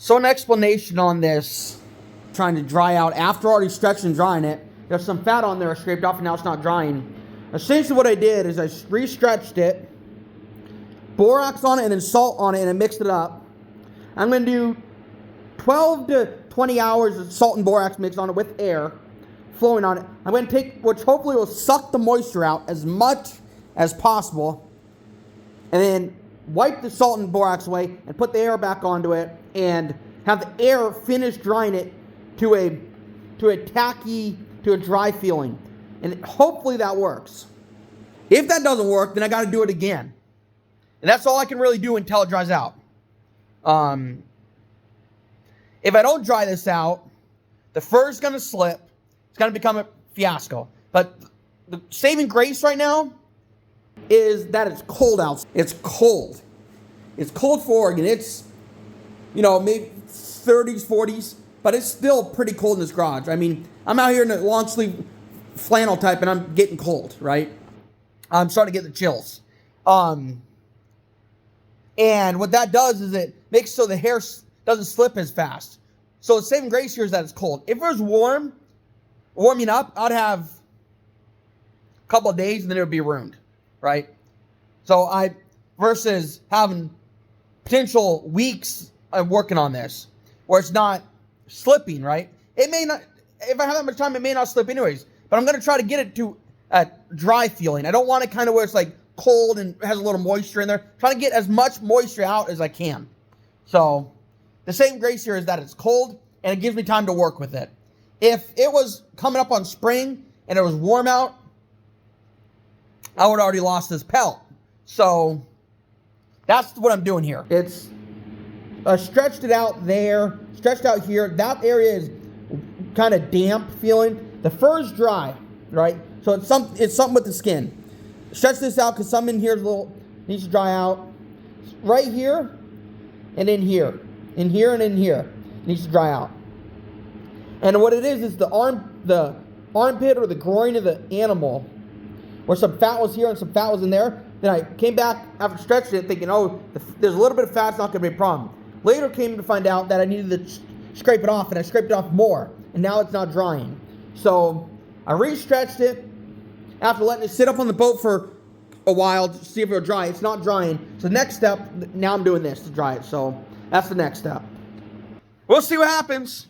So an explanation on this, trying to dry out after already stretching and drying it. There's some fat on there I scraped off and now it's not drying. Essentially what I did is I re-stretched it, borax on it and then salt on it, and I mixed it up. I'm going to do 12 to 20 hours of salt and borax mix on it with air flowing on it. I'm going to take, which hopefully will suck the moisture out as much as possible, and then wipe the salt and borax away and put the air back onto it and have the air finish drying it to a tacky, to a dry feeling. And hopefully that works. If that doesn't work, then I got to do it again. And that's all I can really do until it dries out. If I don't dry this out, the fur is going to slip. It's going to become a fiasco. But the saving grace right now is that it's cold out. It's cold. It's cold for Oregon. It's, maybe 30s, 40s, but it's still pretty cold in this garage. I mean, I'm out here in a long sleeve flannel type and I'm getting cold, right? I'm starting to get the chills. And what that does is it makes so the hair doesn't slip as fast. So the saving grace here is that it's cold. If it was warming up, I'd have a couple of days and then it would be ruined, right? So versus having potential weeks of working on this where it's not slipping, right? It may not, if I have that much time, it may not slip anyways, but I'm going to try to get it to a dry feeling. I don't want it kind of where it's like cold and has a little moisture in there. Trying to get as much moisture out as I can. So the saving grace here is that it's cold and it gives me time to work with it. If it was coming up on spring and it was warm out, I would have already lost this pelt. So that's what I'm doing here. It's stretched it out there, stretched out here. That area is kind of damp feeling. The fur's dry, right? So it's something with the skin. Stretch this out because some in here is a little needs to dry out. Right here and in here. In here and in here. Needs to dry out. And what it is the armpit or the groin of the animal where some fat was here and some fat was in there. Then I came back after stretching it thinking, there's a little bit of fat, it's not going to be a problem. Later came to find out that I needed to scrape it off, and I scraped it off more, and now it's not drying. So I re-stretched it after letting it sit up on the boat for a while to see if it would dry. It's not drying. So the next step, now I'm doing this to dry it. So that's the next step. We'll see what happens.